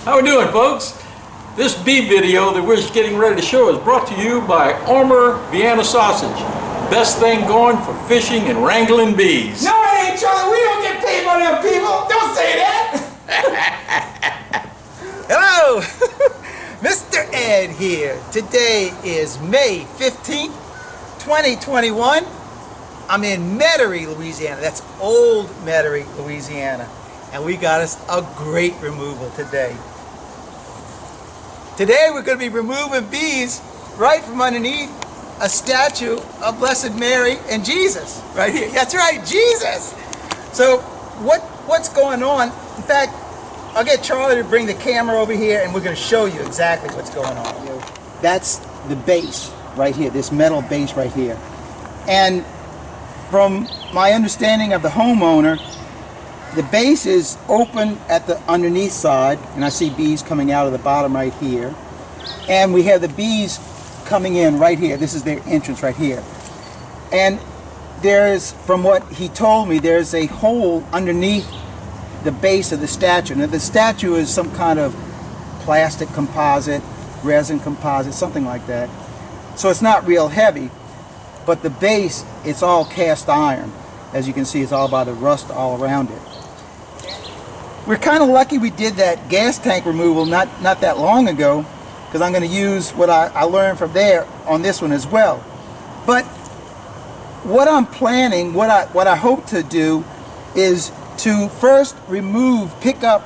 How we doing, folks? This bee video that we're getting ready to show is brought to you by Armour Vienna Sausage. Best thing going for fishing and wrangling bees. No, it ain't, Charlie. We don't get paid by them people. Don't say that. Hello, Mr. Ed here. Today is May 15th, 2021. I'm in Metairie, Louisiana. That's old Metairie, Louisiana. And we got us a great removal today. Today we're going to be removing bees right from underneath a statue of Blessed Mary and Jesus right here. That's right, Jesus. So what's going on? In fact, I'll get Charlie to bring the camera over here and we're going to show you exactly what's going on. That's the base right here, this metal base right here. And from my understanding of the homeowner, the base is open at the underneath side, and I see bees coming out of the bottom right here. And we have the bees coming in right here. This is their entrance right here. And there's, from what he told me, there's a hole underneath the base of the statue. Now the statue is some kind of plastic composite, resin composite, something like that. So it's not real heavy, but the base, it's all cast iron. As you can see, it's all by the rust all around it. We're kind of lucky we did that gas tank removal not that long ago, because I'm going to use what I learned from there on this one as well. But what I'm planning, what I hope to do is to first pick up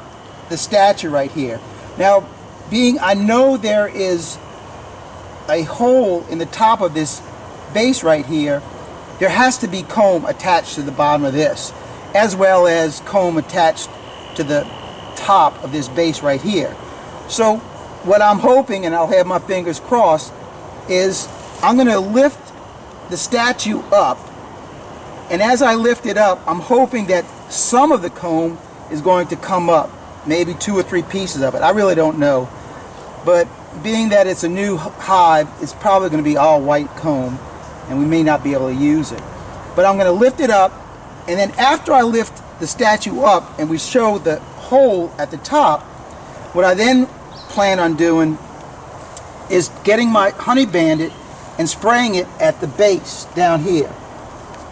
the statue right here. Now, I know there is a hole in the top of this base right here, there has to be comb attached to the bottom of this, as well as comb attached to the top of this base right here. So what I'm hoping, and I'll have my fingers crossed, is I'm going to lift the statue up, and as I lift it up, I'm hoping that some of the comb is going to come up, maybe 2 or 3 pieces of it. I really don't know, but being that it's a new hive, it's probably going to be all white comb, and we may not be able to use it. But I'm going to lift it up, and then after I lift the statue up and we show the hole at the top, what I then plan on doing is getting my honey bandit and spraying it at the base down here,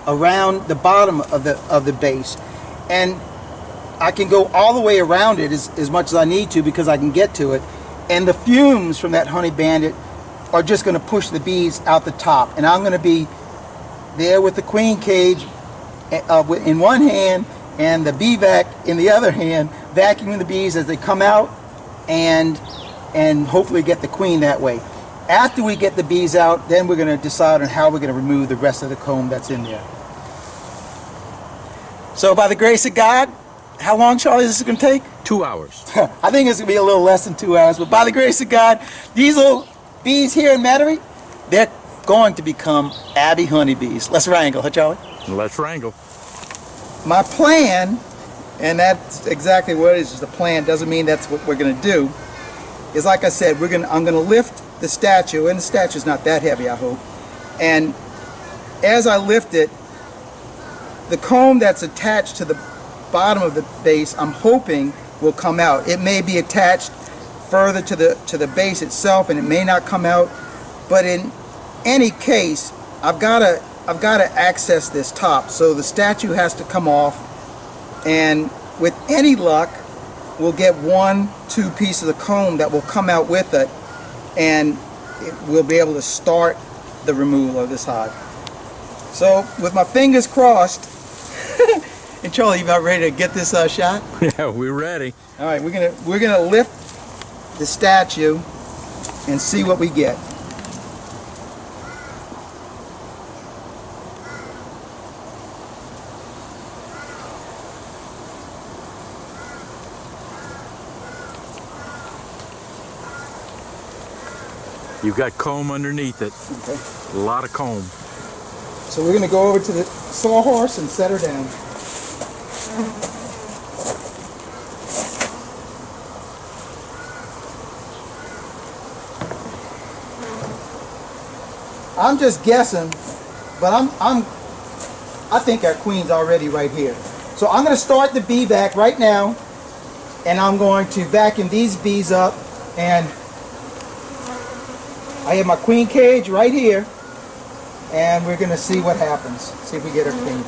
around the bottom of the base. And I can go all the way around it as much as I need to, because I can get to it. And the fumes from that honey bandit are just going to push the bees out the top. And I'm going to be there with the queen cage in one hand and the bee vac in the other hand, vacuuming the bees as they come out, and hopefully get the queen that way. After we get the bees out, then we're going to decide on how we're going to remove the rest of the comb that's in there. So by the grace of God, how long, Charlie, is this going to take? 2 hours. I think it's going to be a little less than 2 hours, but by the grace of God, these little bees here in Metairie, they're going to become Abbey honeybees. Let's wrangle, huh, Charlie? Let's wrangle. My plan, and that's exactly what it is, just a plan, doesn't mean that's what we're going to do, is like I said, I'm going to lift the statue, and the statue's not that heavy, I hope, and as I lift it, the comb that's attached to the bottom of the base, I'm hoping will come out. It may be attached further to the base itself, and it may not come out, but in any case, I've got to access this top, so the statue has to come off, and with any luck we'll get 1-2 pieces of comb that will come out with it, and we'll be able to start the removal of this hive. So with my fingers crossed, and Charlie, you about ready to get this shot? Yeah, we're ready. All right, we're gonna lift the statue and see what we get. You've got comb underneath it. Okay. A lot of comb. So we're going to go over to the sawhorse and set her down. I'm just guessing, but I think our queen's already right here. So I'm going to start the bee vac right now, and I'm going to vacuum these bees up, and I have my queen cage right here, and we're going to see what happens. See if we get her queen.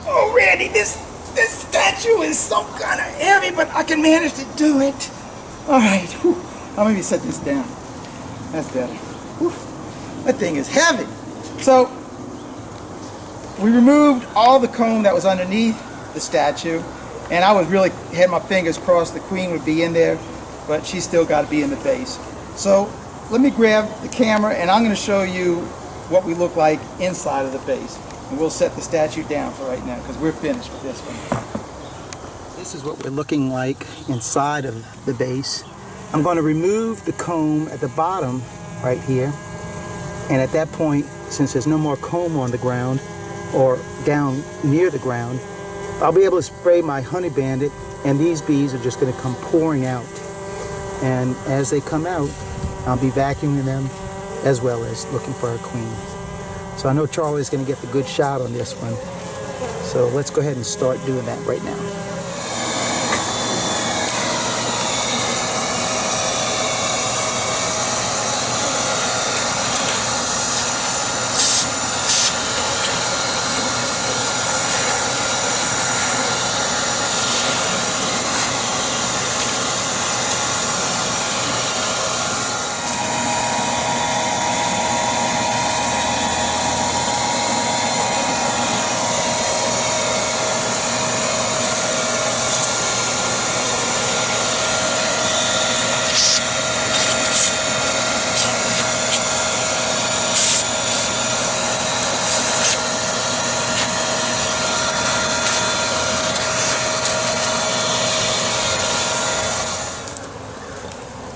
Oh, Randy, this statue is so kind of heavy, but I can manage to do it. All right, whew. I'll maybe set this down. That's better. Whew. That thing is heavy. So we removed all the comb that was underneath the statue, and I was really had my fingers crossed the queen would be in there, but she's still got to be in the base. So let me grab the camera, and I'm going to show you what we look like inside of the base. And we'll set the statue down for right now because we're finished with this one. This is what we're looking like inside of the base. I'm going to remove the comb at the bottom right here. And at that point, since there's no more comb on the ground or down near the ground, I'll be able to spray my honey bandit, and these bees are just going to come pouring out. And as they come out, I'll be vacuuming them as well as looking for a queen. So I know Charlie's going to get the good shot on this one. So let's go ahead and start doing that right now.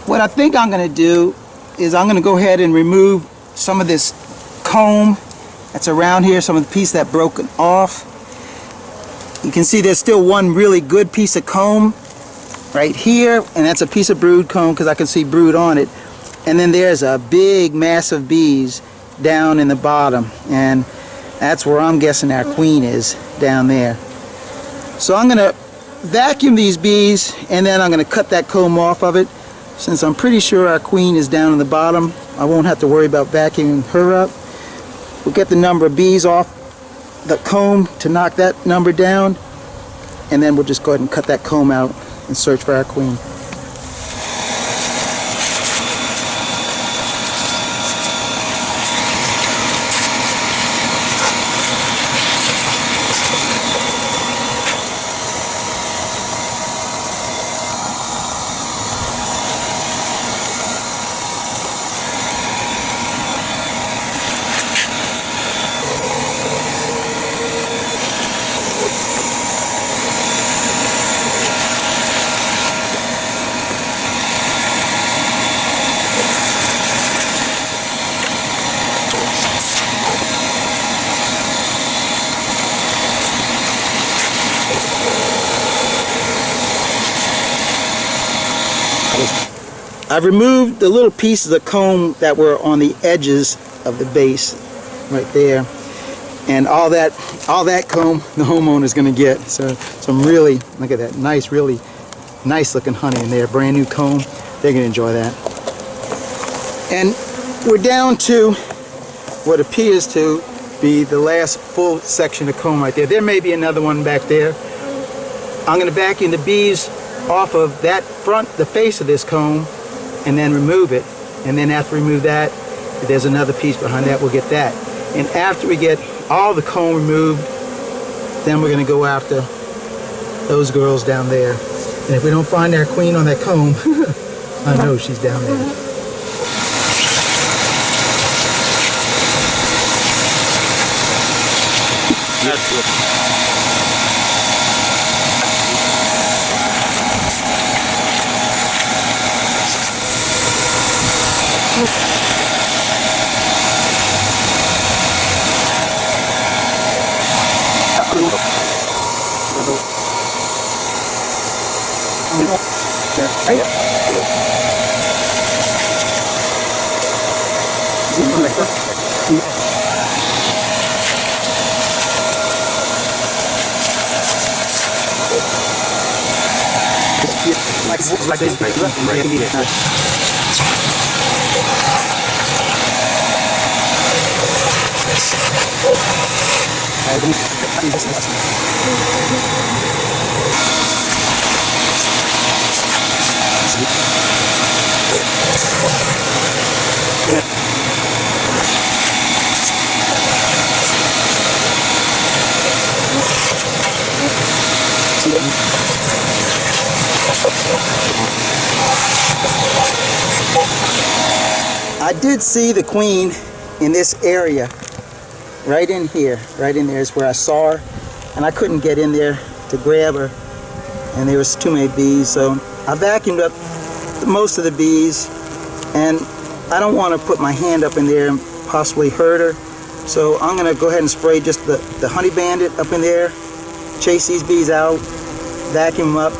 What I think I'm going to do is I'm going to go ahead and remove some of this comb that's around here, some of the piece that broken off. You can see there's still one really good piece of comb right here, and that's a piece of brood comb because I can see brood on it. And then there's a big mass of bees down in the bottom, and that's where I'm guessing our queen is, down there. So I'm going to vacuum these bees, and then I'm going to cut that comb off of it. Since I'm pretty sure our queen is down in the bottom, I won't have to worry about vacuuming her up. We'll get the number of bees off the comb to knock that number down, and then we'll just go ahead and cut that comb out and search for our queen. I've removed the little pieces of comb that were on the edges of the base right there. And all that comb the homeowner's going to get. So some really, look at that, nice, really nice looking honey in there. Brand new comb. They're going to enjoy that. And we're down to what appears to be the last full section of comb right there. There may be another one back there. I'm going to vacuum the bees off of that the face of this comb, and then remove it. And then after we remove that, if there's another piece behind that, we'll get that. And after we get all the comb removed, then we're going to go after those girls down there. And if we don't find our queen on that comb, I know she's down there. That's good. Like this, I did see the queen in this area, right in here, right in there is where I saw her, and I couldn't get in there to grab her, and there was too many bees, so I vacuumed up most of the bees, and I don't want to put my hand up in there and possibly hurt her, so I'm going to go ahead and spray just the honey bandit up in there, chase these bees out, vacuum them up,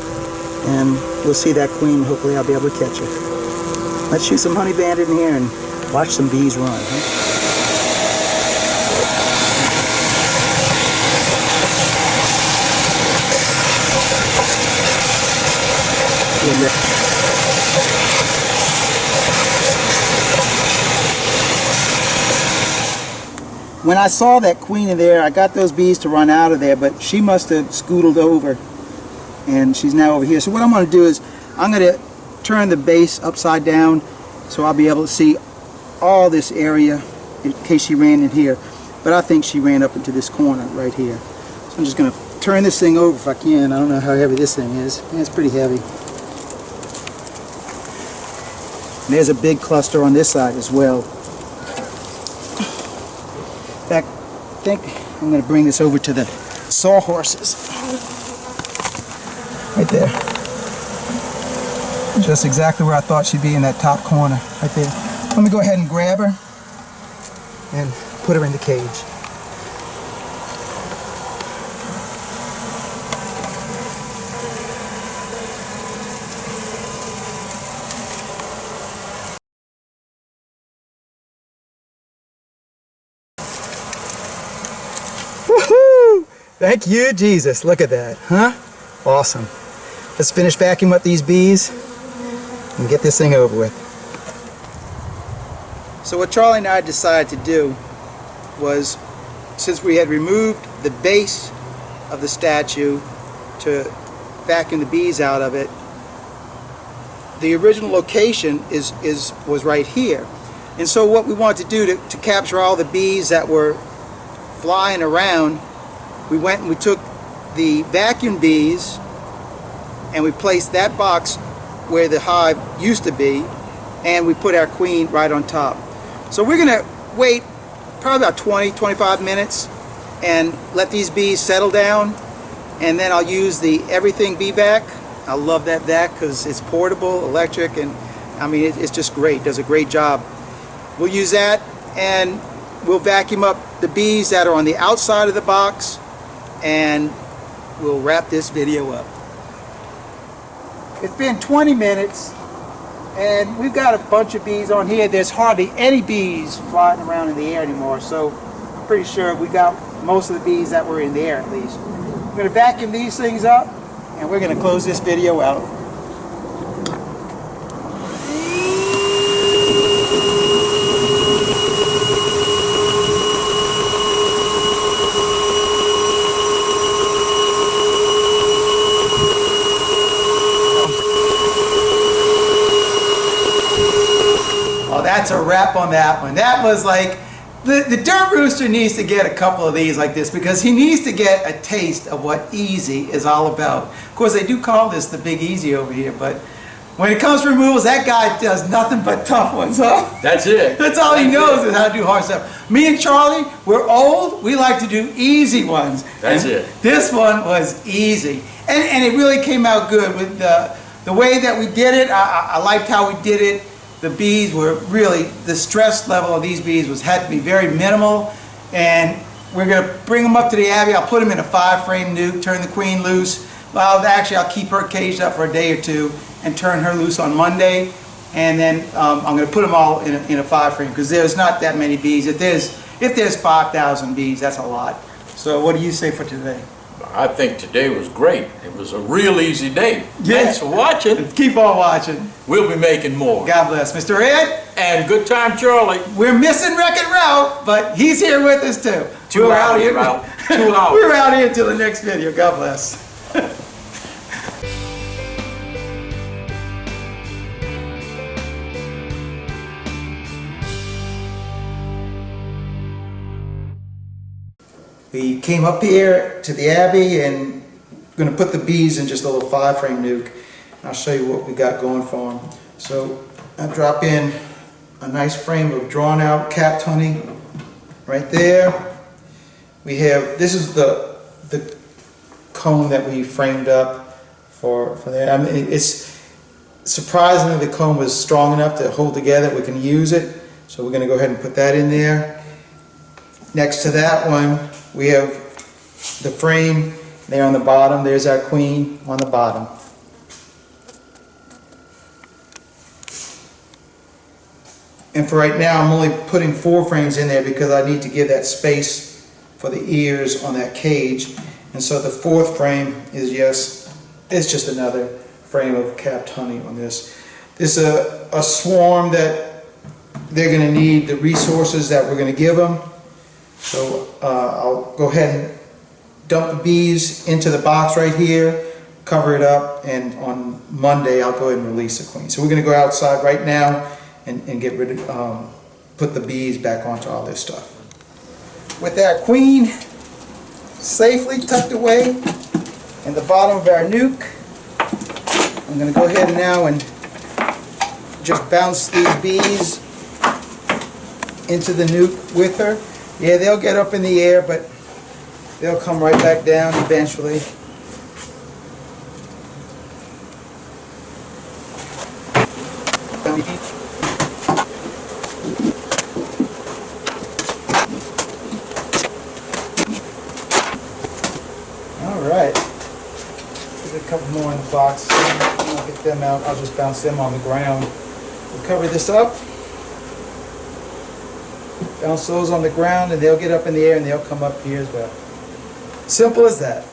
and we'll see that queen. Hopefully I'll be able to catch her. Let's shoot some honey bandit in here and watch some bees run. Huh? When I saw that queen in there, I got those bees to run out of there, but she must have scooted over, and she's now over here. So what I'm going to do is I'm going to turn the base upside down so I'll be able to see all this area in case she ran in here. But I think she ran up into this corner right here. So I'm just going to turn this thing over if I can. I don't know how heavy this thing is. Yeah, it's pretty heavy. And there's a big cluster on this side as well. In fact, I think I'm going to bring this over to the sawhorses. Right there. Just exactly where I thought she'd be, in that top corner, right there. Let me go ahead and grab her and put her in the cage. Woohoo! Thank you, Jesus. Look at that, huh? Awesome. Let's finish vacuuming up these bees and get this thing over with. So what Charlie and I decided to do was, since we had removed the base of the statue to vacuum the bees out of it, the original location was right here. And so what we wanted to do to capture all the bees that were flying around, we went and we took the vacuum bees and we placed that box where the hive used to be, and we put our queen right on top. So we're going to wait probably about 20-25 minutes and let these bees settle down, and then I'll use the Everything Bee Vac. I love that vac because it's portable, electric, and I mean it's just great. It does a great job. We'll use that, and we'll vacuum up the bees that are on the outside of the box, and we'll wrap this video up. It's been 20 minutes And we've got a bunch of bees on here. There's hardly any bees flying around in the air anymore, so I'm pretty sure we got most of the bees that were in the air at least. I'm going to vacuum these things up, and we're going to close this video out. That's a wrap on that one. That was like, the Dirt Rooster needs to get a couple of these like this because he needs to get a taste of what easy is all about. Of course, they do call this the Big Easy over here, but when it comes to removals, that guy does nothing but tough ones, huh? That's it. That's all he knows is how to do hard stuff. Me and Charlie, we're old. We like to do easy ones. That's it. This one was easy. And it really came out good with the way that we did it. I liked how we did it. The bees were really, the stress level of these bees had to be very minimal, and we're going to bring them up to the Abbey. I'll put them in a 5-frame nuke, turn the queen loose. Well, actually, I'll keep her caged up for a day or two and turn her loose on Monday, and then I'm going to put them all in a 5-frame because there's not that many bees. If there's 5,000 bees, that's a lot. So what do you say for today? I think today was great. It was a real easy day. Yeah. Thanks for watching. Keep on watching. We'll be making more. God bless. Mr. Ed? And good time, Charlie. We're missing Wreck-It Ralph, but he's here with us too. 2 hours, Ralph. 2 hours. We're out here until the next video. God bless. We came up here to the Abbey and we're going to put the bees in just a little 5-frame nuke. I'll show you what we got going for them. So I drop in a nice frame of drawn out capped honey right there. We have, this is the comb that we framed up for that. I mean, it's surprisingly the comb was strong enough to hold together. We can use it. So we're going to go ahead and put that in there. Next to that one, we have the frame there on the bottom. There's our queen on the bottom. And for right now, I'm only putting 4 frames in there because I need to give that space for the ears on that cage. And so the 4th frame is just another frame of capped honey on this. This is a swarm that they're going to need the resources that we're going to give them. So I'll go ahead and dump the bees into the box right here, cover it up, and on Monday I'll go ahead and release the queen. So we're going to go outside right now and get rid of, put the bees back onto all this stuff. With that queen safely tucked away in the bottom of our nuke, I'm going to go ahead now and just bounce these bees into the nuke with her. Yeah, they'll get up in the air, but they'll come right back down eventually. Alright. There's a couple more in the box. I'll get them out. I'll just bounce them on the ground. We'll cover this up. Bounce those on the ground and they'll get up in the air and they'll come up here as well. Simple as that.